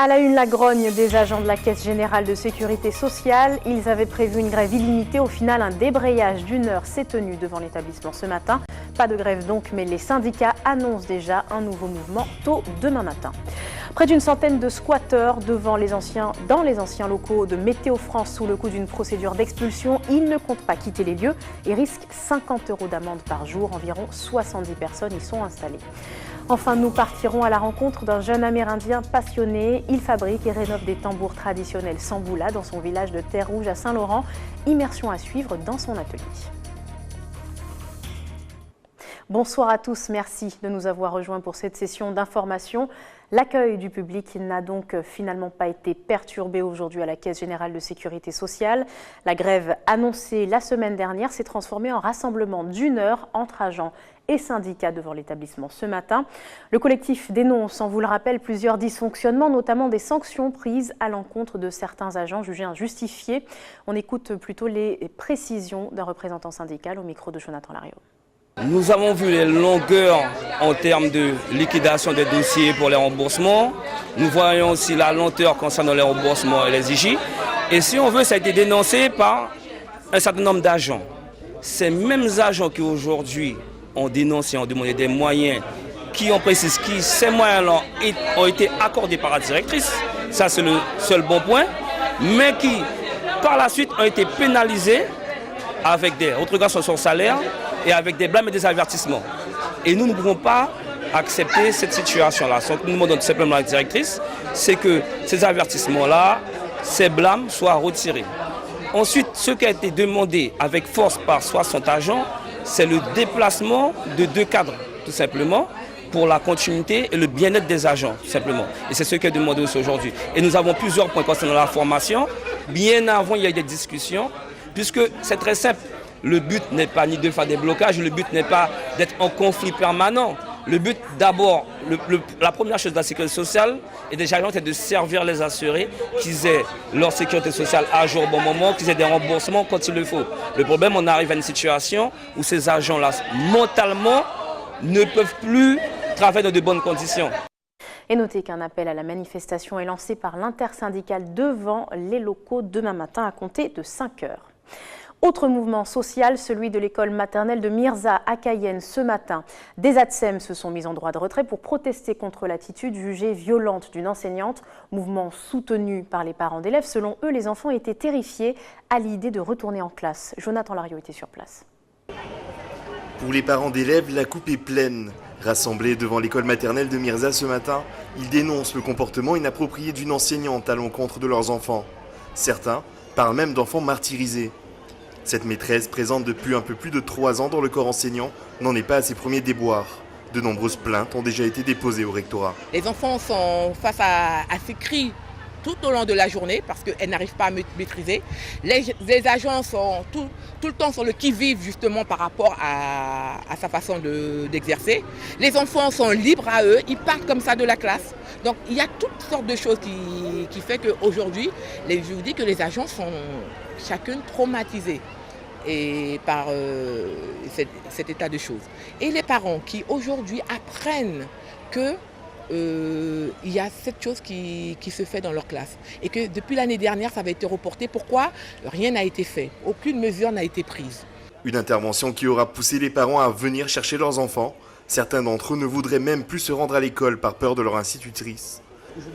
À la une, la grogne des agents de la Caisse générale de sécurité sociale. Ils avaient prévu une grève illimitée. Au final, un débrayage d'1 heure s'est tenu devant l'établissement ce matin. Pas de grève donc, mais les syndicats annoncent déjà un nouveau mouvement tôt demain matin. Près d'une centaine de squatteurs dans les anciens locaux de Météo France sous le coup d'une procédure d'expulsion. Ils ne comptent pas quitter les lieux et risquent 50 € d'amende par jour. Environ 70 personnes y sont installées. Enfin, nous partirons à la rencontre d'un jeune Amérindien passionné. Il fabrique et rénove des tambours traditionnels Samboula dans son village de Terre-Rouge à Saint-Laurent. Immersion à suivre dans son atelier. Bonsoir à tous, merci de nous avoir rejoints pour cette session d'information. L'accueil du public n'a donc finalement pas été perturbé aujourd'hui à la Caisse générale de sécurité sociale. La grève annoncée la semaine dernière s'est transformée en rassemblement d'1 heure entre agents et syndicats devant l'établissement ce matin. Le collectif dénonce, on vous le rappelle, plusieurs dysfonctionnements, notamment des sanctions prises à l'encontre de certains agents jugés injustifiés. On écoute plutôt les précisions d'un représentant syndical au micro de Jonathan Lariot. Nous avons vu les longueurs en termes de liquidation des dossiers pour les remboursements. Nous voyons aussi la lenteur concernant les remboursements et les IJ. Et si on veut, ça a été dénoncé par un certain nombre d'agents. Ces mêmes agents qui aujourd'hui ont dénoncé, ont demandé des moyens, qui ont précisé que ces moyens-là ont été accordés par la directrice, ça c'est le seul bon point, mais qui par la suite ont été pénalisés avec des retrogressions sur son salaire et avec des blâmes et des avertissements. Et nous ne pouvons pas accepter cette situation-là. Ce que nous demandons tout simplement à la directrice, c'est que ces avertissements-là, ces blâmes soient retirés. Ensuite, ce qui a été demandé avec force par 60 agents, c'est le déplacement de 2 cadres, tout simplement, pour la continuité et le bien-être des agents, tout simplement. Et c'est ce qui est demandé aussi aujourd'hui. Et nous avons plusieurs points concernant la formation. Bien avant, il y a eu des discussions, puisque c'est très simple. Le but n'est pas ni de faire des blocages, le but n'est pas d'être en conflit permanent. Le but d'abord, la première chose de la sécurité sociale et des agents, c'est de servir les assurés, qu'ils aient leur sécurité sociale à jour au bon moment, qu'ils aient des remboursements quand il le faut. Le problème, on arrive à une situation où ces agents-là, mentalement, ne peuvent plus travailler dans de bonnes conditions. Et notez qu'un appel à la manifestation est lancé par l'intersyndicale devant les locaux demain matin à compter de 5 heures. Autre mouvement social, celui de l'école maternelle de Mirza à Cayenne ce matin. Des ATSEM se sont mis en droit de retrait pour protester contre l'attitude jugée violente d'une enseignante. Mouvement soutenu par les parents d'élèves. Selon eux, les enfants étaient terrifiés à l'idée de retourner en classe. Jonathan Lariot était sur place. Pour les parents d'élèves, la coupe est pleine. Rassemblés devant l'école maternelle de Mirza ce matin, ils dénoncent le comportement inapproprié d'une enseignante à l'encontre de leurs enfants. Certains parlent même d'enfants martyrisés. Cette maîtresse, présente depuis un peu plus de 3 ans dans le corps enseignant, n'en est pas à ses premiers déboires. De nombreuses plaintes ont déjà été déposées au rectorat. Les enfants sont face à ces cris tout au long de la journée parce qu'elles n'arrivent pas à maîtriser. Les agents sont tout le temps sur le qui-vive justement par rapport à sa façon d'exercer. Les enfants sont libres à eux, ils partent comme ça de la classe. Donc il y a toutes sortes de choses qui fait qu'aujourd'hui, je vous dis que les agents sont chacun traumatisés par cet état de choses. Et les parents qui aujourd'hui apprennent que il y a cette chose qui se fait dans leur classe et que depuis l'année dernière ça avait été reporté. Pourquoi? Rien n'a été fait, aucune mesure n'a été prise. Une intervention qui aura poussé les parents à venir chercher leurs enfants. Certains d'entre eux ne voudraient même plus se rendre à l'école par peur de leur institutrice.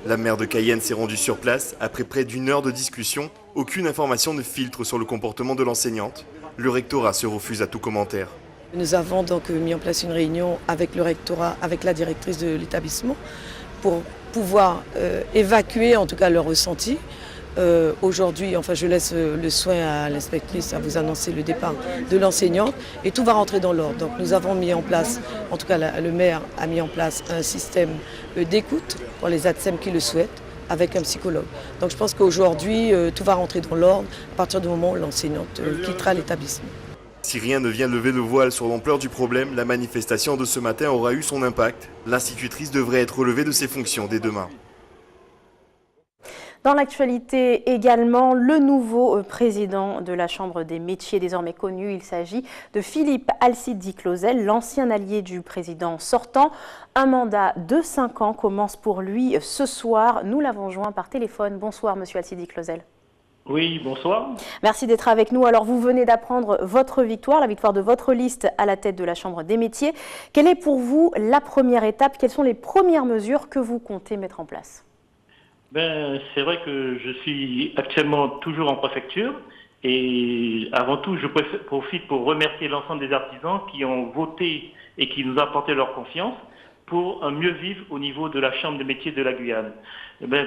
La maire de Cayenne s'est rendue sur place. Après près d'1 heure de discussion, aucune information ne filtre sur le comportement de l'enseignante. Le rectorat se refuse à tout commentaire. Nous avons donc mis en place une réunion avec le rectorat, avec la directrice de l'établissement, pour pouvoir évacuer en tout cas leur ressenti. Aujourd'hui, enfin, je laisse le soin à l'inspectrice à vous annoncer le départ de l'enseignante et tout va rentrer dans l'ordre. Donc nous avons mis en place, en tout cas le maire a mis en place un système d'écoute pour les ATSEM qui le souhaitent avec un psychologue. Donc je pense qu'aujourd'hui, tout va rentrer dans l'ordre à partir du moment où l'enseignante quittera l'établissement. Si rien ne vient lever le voile sur l'ampleur du problème, la manifestation de ce matin aura eu son impact. L'institutrice devrait être relevée de ses fonctions dès demain. Dans l'actualité également, le nouveau président de la Chambre des métiers désormais connu, il s'agit de Philippe Alcide Di-Clozel, l'ancien allié du président sortant. Un mandat de 5 ans commence pour lui ce soir. Nous l'avons joint par téléphone. Bonsoir Monsieur Alcide Di-Clozel. Oui, bonsoir. Merci d'être avec nous. Alors vous venez d'apprendre votre victoire, la victoire de votre liste à la tête de la Chambre des métiers. Quelle est pour vous la première étape? Quelles sont les premières mesures que vous comptez mettre en place? C'est vrai que je suis actuellement toujours en préfecture et avant tout, je profite pour remercier l'ensemble des artisans qui ont voté et qui nous ont apporté leur confiance pour un mieux vivre au niveau de la Chambre des métiers de la Guyane.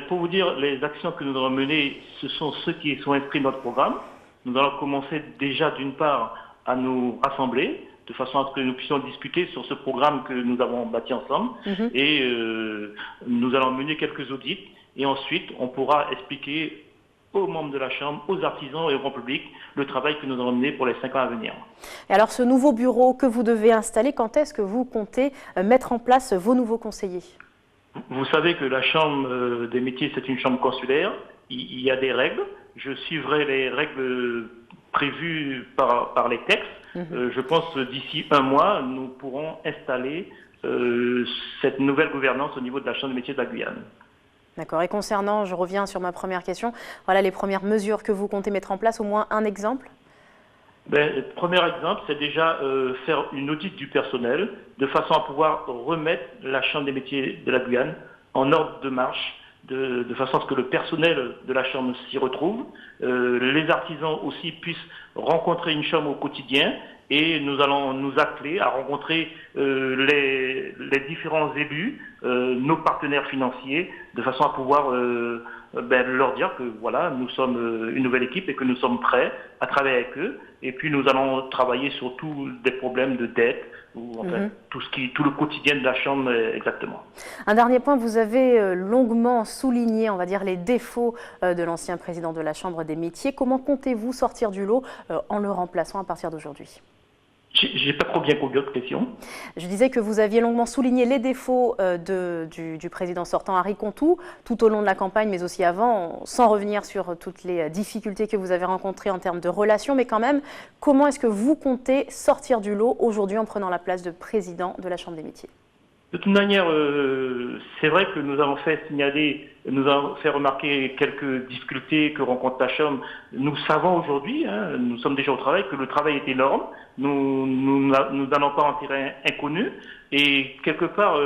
Pour vous dire, les actions que nous allons mener, ce sont ceux qui sont inscrits dans notre programme. Nous allons commencer déjà d'une part à nous rassembler de façon à ce que nous puissions discuter sur ce programme que nous avons bâti ensemble. Et nous allons mener quelques audits. Et ensuite, on pourra expliquer aux membres de la Chambre, aux artisans et au grand public le travail que nous allons mener pour les 5 ans à venir. Et alors, ce nouveau bureau que vous devez installer, quand est-ce que vous comptez mettre en place vos nouveaux conseillers? Vous savez que la Chambre des métiers, c'est une chambre consulaire. Il y a des règles. Je suivrai les règles prévues par les textes. Je pense que d'ici 1 mois, nous pourrons installer cette nouvelle gouvernance au niveau de la Chambre des métiers de la Guyane. D'accord. Et concernant, je reviens sur ma première question, voilà les premières mesures que vous comptez mettre en place, au moins un exemple? Le premier exemple, c'est déjà faire une audit du personnel de façon à pouvoir remettre la Chambre des métiers de la Guyane en ordre de marche, de façon à ce que le personnel de la Chambre s'y retrouve, les artisans aussi puissent rencontrer une Chambre au quotidien. Et nous allons nous atteler à rencontrer les différents élus, nos partenaires financiers, de façon à pouvoir leur dire que voilà, nous sommes une nouvelle équipe et que nous sommes prêts à travailler avec eux. Et puis nous allons travailler sur tous des problèmes de dette, ou enfin, tout le quotidien de la Chambre exactement. Un dernier point, vous avez longuement souligné, on va dire, les défauts de l'ancien président de la Chambre des métiers. Comment comptez-vous sortir du lot en le remplaçant à partir d'aujourd'hui? J'ai pas trop bien compris votre question. Je disais que vous aviez longuement souligné les défauts du président sortant Henri Contou tout au long de la campagne, mais aussi avant, sans revenir sur toutes les difficultés que vous avez rencontrées en termes de relations. Mais quand même, comment est-ce que vous comptez sortir du lot aujourd'hui en prenant la place de président de la Chambre des métiers? De toute manière, c'est vrai que nous avons fait remarquer quelques difficultés que rencontre la Chambre. Nous savons aujourd'hui, nous sommes déjà au travail, que le travail est énorme. Nous n'allons pas en terrain inconnu. Et quelque part,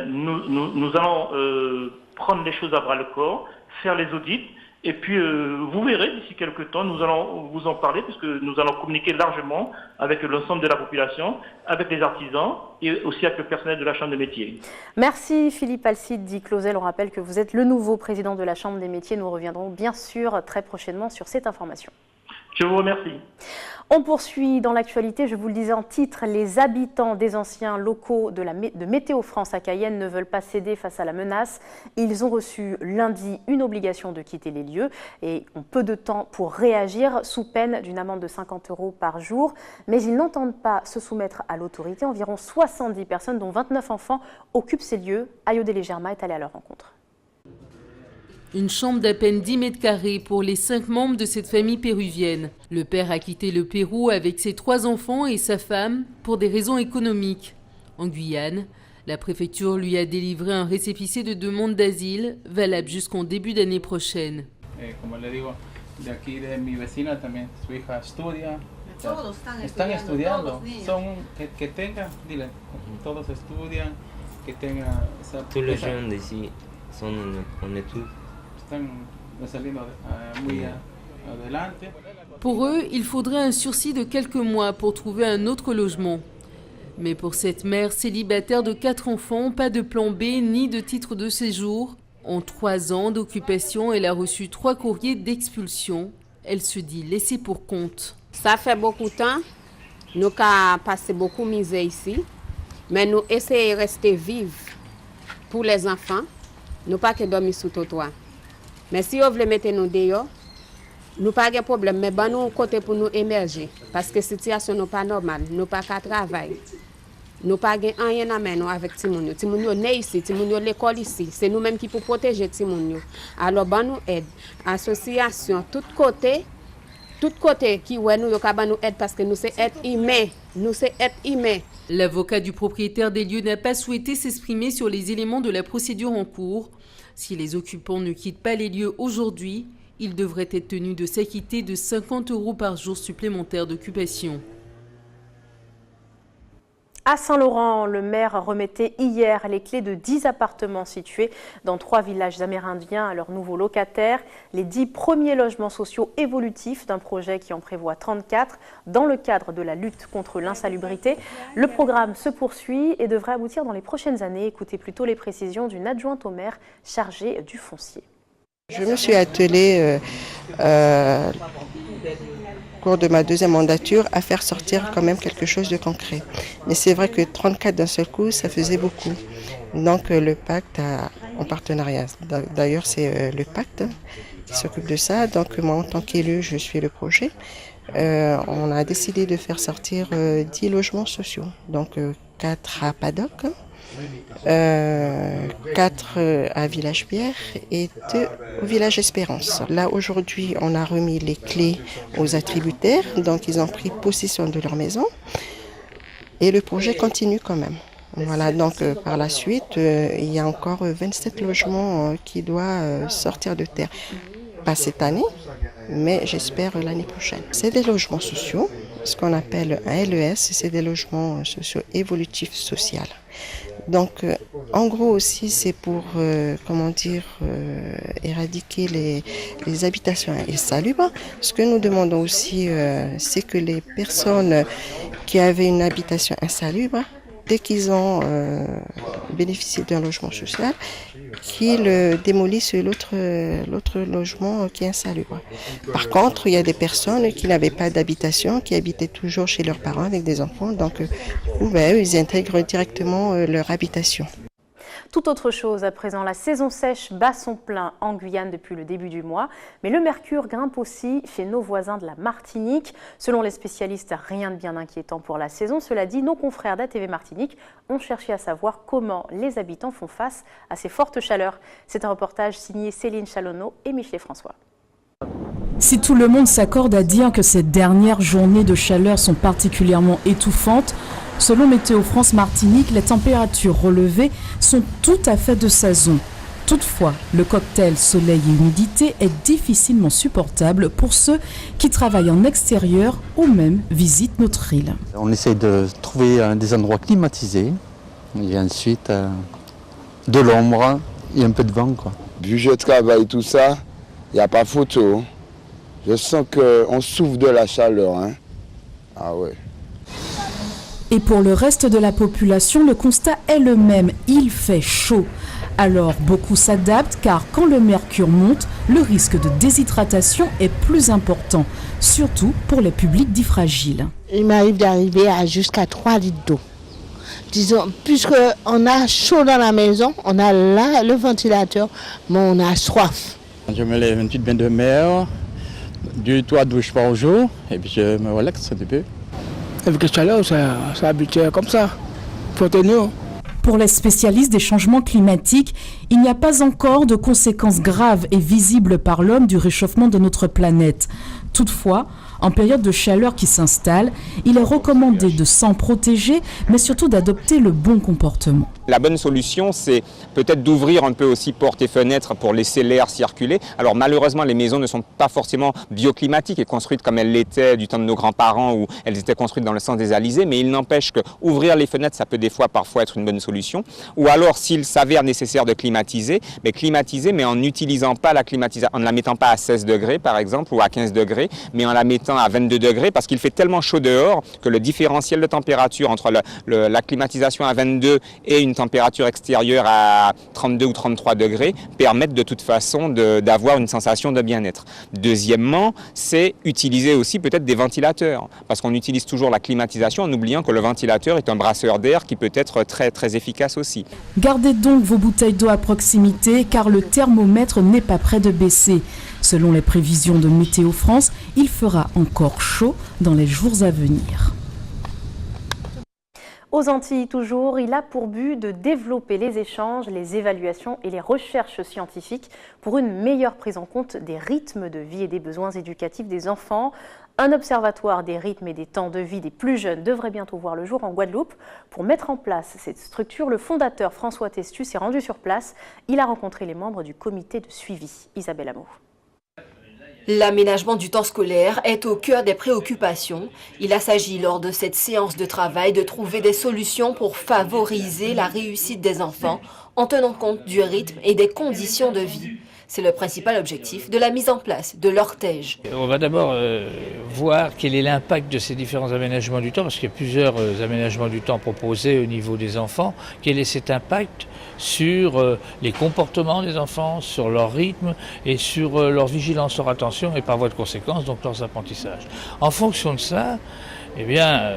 nous allons prendre les choses à bras le corps, faire les audits. Et puis, vous verrez, d'ici quelques temps, nous allons vous en parler, puisque nous allons communiquer largement avec l'ensemble de la population, avec les artisans et aussi avec le personnel de la Chambre des métiers. Merci Philippe Alcide Di-Clozel. On rappelle que vous êtes le nouveau président de la Chambre des métiers. Nous reviendrons bien sûr très prochainement sur cette information. Je vous remercie. On poursuit dans l'actualité, je vous le disais en titre, les habitants des anciens locaux de Météo France à Cayenne ne veulent pas céder face à la menace. Ils ont reçu lundi une obligation de quitter les lieux et ont peu de temps pour réagir sous peine d'une amende de 50 € par jour. Mais ils n'entendent pas se soumettre à l'autorité. Environ 70 personnes, dont 29 enfants, occupent ces lieux. Ayodele Germa est allé à leur rencontre. Une chambre d'à peine 10 mètres carrés pour les 5 membres de cette famille péruvienne. Le père a quitté le Pérou avec ses 3 enfants et sa femme pour des raisons économiques. En Guyane, la préfecture lui a délivré un récépissé de demande d'asile valable jusqu'en début d'année prochaine. Como le digo, de aquí de mi vecina también, su hija estudia. Están estudiando. Son que tenga, dile, todos estudian, que tenga. Tous les jeunes d'ici sont en études. Pour eux, il faudrait un sursis de quelques mois pour trouver un autre logement. Mais pour cette mère célibataire de 4 enfants, pas de plan B ni de titre de séjour. En 3 ans d'occupation, elle a reçu 3 courriers d'expulsion. Elle se dit laissée pour compte. Ça fait beaucoup de temps. Nous avons passé beaucoup de misère ici. Mais nous essayons de rester vifs pour les enfants. Nous pas que dormir sous le toit. Mais si vous voulez mettre nous dehors, nous pas de problème. Mais nous côté pour nous émerger. Parce que la situation n'est pas normale. Nous pas qu'à travailler. nous pas rien à mener avec Timounio. Timounio né ici, Timounio l'école ici. C'est nous-mêmes qui pour protéger Timounio. Alors, ben nous aide. Association, tout côté qui ouais nous nous aide parce que nous c'est être humain. Nous c'est être humain. L'avocat du propriétaire des lieux n'a pas souhaité s'exprimer sur les éléments de la procédure en cours. Si les occupants ne quittent pas les lieux aujourd'hui, ils devraient être tenus de s'acquitter de 50 € par jour supplémentaire d'occupation. À Saint-Laurent, le maire remettait hier les clés de 10 appartements situés dans 3 villages amérindiens à leurs nouveaux locataires. Les 10 premiers logements sociaux évolutifs d'un projet qui en prévoit 34 dans le cadre de la lutte contre l'insalubrité. Le programme se poursuit et devrait aboutir dans les prochaines années. Écoutez plutôt les précisions d'une adjointe au maire chargée du foncier. Je me suis attelée au cours de ma deuxième mandature à faire sortir quand même quelque chose de concret. Mais c'est vrai que 34 d'un seul coup, ça faisait beaucoup. Donc le pacte en partenariat. D'ailleurs, c'est le pacte qui s'occupe de ça. Donc moi, en tant qu'élu, je suis le projet. On a décidé de faire sortir 10 logements sociaux. Donc 4 à Paddock, 4 à Village Pierre et 2 au Village Espérance. Là aujourd'hui on a remis les clés aux attributaires, donc ils ont pris possession de leur maison et le projet continue quand même. Voilà, donc par la suite il y a encore 27 logements qui doivent sortir de terre. Pas cette année, mais j'espère l'année prochaine. C'est des logements sociaux, ce qu'on appelle un LES, c'est des logements sociaux évolutifs sociaux. Donc, en gros aussi, c'est pour, éradiquer les habitations insalubres. Ce que nous demandons aussi, c'est que les personnes qui avaient une habitation insalubre, dès qu'ils ont bénéficié d'un logement social, qu'ils démolissent l'autre logement qui est insalubre. Par contre, il y a des personnes qui n'avaient pas d'habitation, qui habitaient toujours chez leurs parents avec des enfants, donc ils intègrent directement leur habitation. Tout autre chose à présent, la saison sèche bat son plein en Guyane depuis le début du mois, mais le mercure grimpe aussi chez nos voisins de la Martinique. Selon les spécialistes, rien de bien inquiétant pour la saison. Cela dit, nos confrères d'ATV Martinique ont cherché à savoir comment les habitants font face à ces fortes chaleurs. C'est un reportage signé Céline Chalonneau et Michelet François. Si tout le monde s'accorde à dire que ces dernières journées de chaleur sont particulièrement étouffantes, selon Météo France Martinique, les températures relevées sont tout à fait de saison. Toutefois, le cocktail soleil et humidité est difficilement supportable pour ceux qui travaillent en extérieur ou même visitent notre île. On essaie de trouver des endroits climatisés et ensuite de l'ombre et un peu de vent, quoi. Vu que je travaille tout ça, il n'y a pas photo. Je sens qu'on souffre de la chaleur. Hein. Ah ouais. Et pour le reste de la population, le constat est le même. Il fait chaud. Alors beaucoup s'adaptent car quand le mercure monte, le risque de déshydratation est plus important, surtout pour les publics dits fragiles. Il m'arrive d'arriver à jusqu'à 3 litres d'eau. Disons, puisqu'on a chaud dans la maison, on a là le ventilateur, mais on a soif. Je me lève une petite bain de mer, 2-3 douches par jour, et puis je me relaxe un petit peu. Avec la chaleur, ça habitué comme ça. Faut tenir. Pour les spécialistes des changements climatiques, il n'y a pas encore de conséquences graves et visibles par l'homme du réchauffement de notre planète. Toutefois, en période de chaleur qui s'installe, il est recommandé de s'en protéger, mais surtout d'adopter le bon comportement. La bonne solution, c'est peut-être d'ouvrir un peu aussi portes et fenêtres pour laisser l'air circuler. Alors malheureusement, les maisons ne sont pas forcément bioclimatiques et construites comme elles l'étaient du temps de nos grands-parents où elles étaient construites dans le sens des alizés, mais il n'empêche qu'ouvrir les fenêtres, ça peut parfois être une bonne solution. Ou alors, s'il s'avère nécessaire de climatiser, mais en n'utilisant pas la climatisation, en ne la mettant pas à 16 degrés par exemple ou à 15 degrés, mais en la mettant à 22 degrés parce qu'il fait tellement chaud dehors que le différentiel de température entre la climatisation à 22 et une température extérieure à 32 ou 33 degrés permettent de toute façon d'avoir une sensation de bien-être. Deuxièmement, c'est utiliser aussi peut-être des ventilateurs parce qu'on utilise toujours la climatisation en oubliant que le ventilateur est un brasseur d'air qui peut être très, très efficace aussi. Gardez donc vos bouteilles d'eau à proximité car le thermomètre n'est pas près de baisser. Selon les prévisions de Météo France, il fera encore chaud dans les jours à venir. Aux Antilles toujours, il a pour but de développer les échanges, les évaluations et les recherches scientifiques pour une meilleure prise en compte des rythmes de vie et des besoins éducatifs des enfants. Un observatoire des rythmes et des temps de vie des plus jeunes devrait bientôt voir le jour en Guadeloupe. Pour mettre en place cette structure, le fondateur François Testu s'est rendu sur place. Il a rencontré les membres du comité de suivi. Isabelle Amou. L'aménagement du temps scolaire est au cœur des préoccupations. Il a s'agi lors de cette séance de travail de trouver des solutions pour favoriser la réussite des enfants en tenant compte du rythme et des conditions de vie. C'est le principal objectif de la mise en place de l'Ortège. On va d'abord voir quel est l'impact de ces différents aménagements du temps, parce qu'il y a plusieurs aménagements du temps proposés au niveau des enfants. Quel est cet impact sur les comportements des enfants, sur leur rythme et sur leur vigilance, leur attention et par voie de conséquence, donc leurs apprentissages. En fonction de ça, eh bien,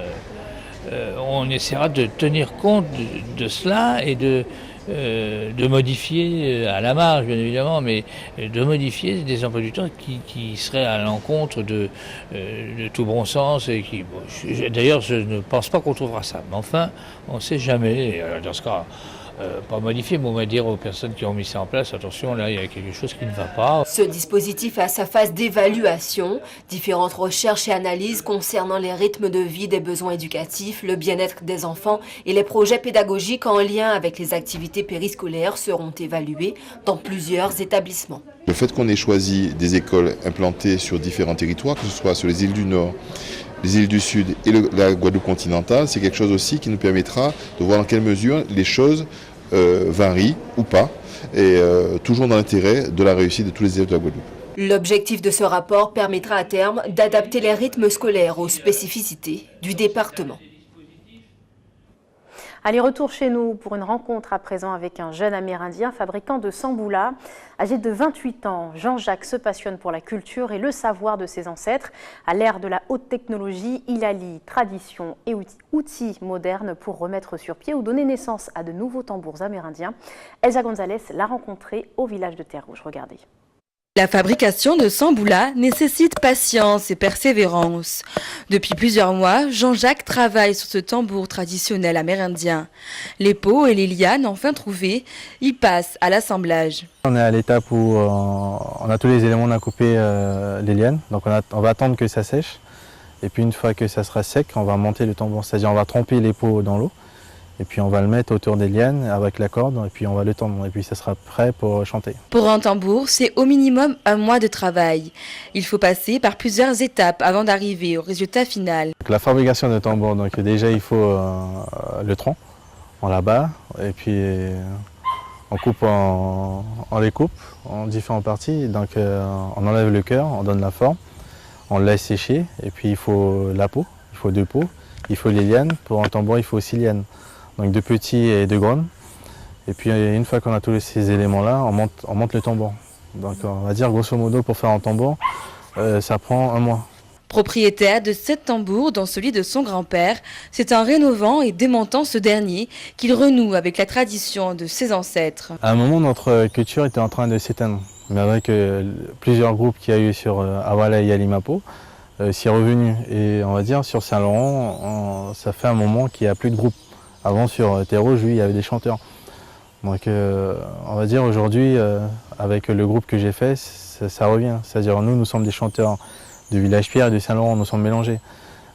on essaiera de tenir compte de cela et de modifier à la marge bien évidemment, mais de modifier des emplois du temps qui seraient à l'encontre de tout bon sens et qui, bon, d'ailleurs je ne pense pas qu'on trouvera ça, mais enfin on ne sait jamais, et dans ce cas pas modifier, mais on va dire aux personnes qui ont mis ça en place, attention, là il y a quelque chose qui ne va pas. Ce dispositif a sa phase d'évaluation, différentes recherches et analyses concernant les rythmes de vie, des besoins éducatifs, le bien-être des enfants et les projets pédagogiques en lien avec les activités périscolaires seront évalués dans plusieurs établissements. Le fait qu'on ait choisi des écoles implantées sur différents territoires, que ce soit sur les îles du Nord, les îles du Sud et la Guadeloupe continentale, c'est quelque chose aussi qui nous permettra de voir dans quelle mesure les choses varient ou pas, et toujours dans l'intérêt de la réussite de tous les élèves de la Guadeloupe. L'objectif de ce rapport permettra à terme d'adapter les rythmes scolaires aux spécificités du département. Allez, retour chez nous pour une rencontre à présent avec un jeune Amérindien fabricant de samboula. Âgé de 28 ans, Jean-Jacques se passionne pour la culture et le savoir de ses ancêtres. À l'ère de la haute technologie, il allie tradition et outils modernes pour remettre sur pied ou donner naissance à de nouveaux tambours amérindiens. Elsa Gonzalez l'a rencontré au village de Terre-Rouge. Regardez. La fabrication de samboula nécessite patience et persévérance. Depuis plusieurs mois, Jean-Jacques travaille sur ce tambour traditionnel amérindien. Les pots et les lianes enfin trouvés, il passe à l'assemblage. On est à l'étape où on a tous les éléments, on a coupé les lianes, donc on va attendre que ça sèche. Et puis une fois que ça sera sec, on va monter le tambour, c'est-à-dire on va tremper les pots dans l'eau. Et puis on va le mettre autour des lianes avec la corde et puis on va le tendre et puis ça sera prêt pour chanter. Pour un tambour, c'est au minimum 1 mois de travail. Il faut passer par plusieurs étapes avant d'arriver au résultat final. La fabrication de tambour, donc déjà il faut le tronc, on l'abat et puis on coupe, on les coupe en différentes parties. Donc on enlève le cœur, on donne la forme, on le laisse sécher et puis il faut la peau, il faut 2 peaux, il faut les lianes. Pour un tambour il faut 6 lianes. Donc 2 petits et 2 grandes. Et puis une fois qu'on a tous ces éléments-là, on monte le tambour. Donc on va dire grosso modo pour faire un tambour, ça prend 1 mois. Propriétaire de 7 tambours, dont celui de son grand-père, c'est en rénovant et démontant ce dernier qu'il renoue avec la tradition de ses ancêtres. À un moment, notre culture était en train de s'éteindre. Mais avec plusieurs groupes qu'il y a eu sur Awala et Yalimapo, c'est revenu. Et on va dire sur Saint-Laurent, ça fait un moment qu'il n'y a plus de groupe. Avant sur Terre-Rouge, il y avait des chanteurs. Donc on va dire aujourd'hui, avec le groupe que j'ai fait, ça revient. C'est-à-dire nous sommes des chanteurs de Village-Pierre et de Saint-Laurent, nous sommes mélangés.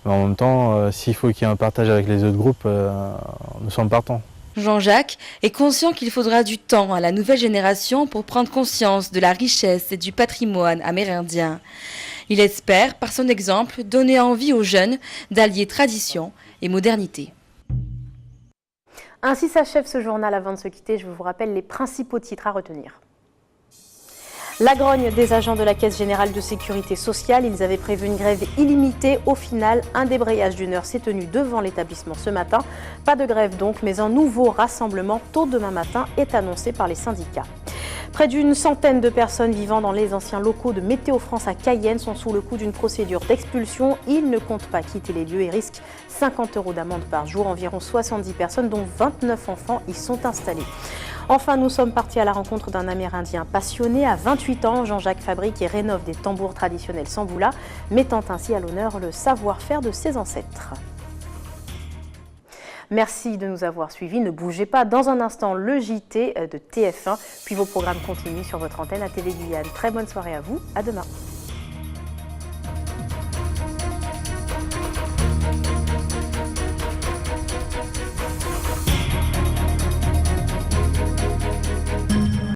Mais en même temps, s'il faut qu'il y ait un partage avec les autres groupes, nous sommes partants. Jean-Jacques est conscient qu'il faudra du temps à la nouvelle génération pour prendre conscience de la richesse et du patrimoine amérindien. Il espère, par son exemple, donner envie aux jeunes d'allier tradition et modernité. Ainsi s'achève ce journal. Avant de se quitter, je vous rappelle les principaux titres à retenir. La grogne des agents de la Caisse générale de sécurité sociale. Ils avaient prévu une grève illimitée. Au final, un débrayage d'1 heure s'est tenu devant l'établissement ce matin. Pas de grève donc, mais un nouveau rassemblement tôt demain matin est annoncé par les syndicats. Près d'une centaine de personnes vivant dans les anciens locaux de Météo France à Cayenne sont sous le coup d'une procédure d'expulsion. Ils ne comptent pas quitter les lieux et risquent 50 € d'amende par jour. Environ 70 personnes, dont 29 enfants, y sont installés. Enfin, nous sommes partis à la rencontre d'un Amérindien passionné. À 28 ans, Jean-Jacques fabrique et rénove des tambours traditionnels samboula, mettant ainsi à l'honneur le savoir-faire de ses ancêtres. Merci de nous avoir suivis. Ne bougez pas. Dans un instant, le JT de TF1. Puis vos programmes continuent sur votre antenne à Télé Guyane. Très bonne soirée à vous. À demain.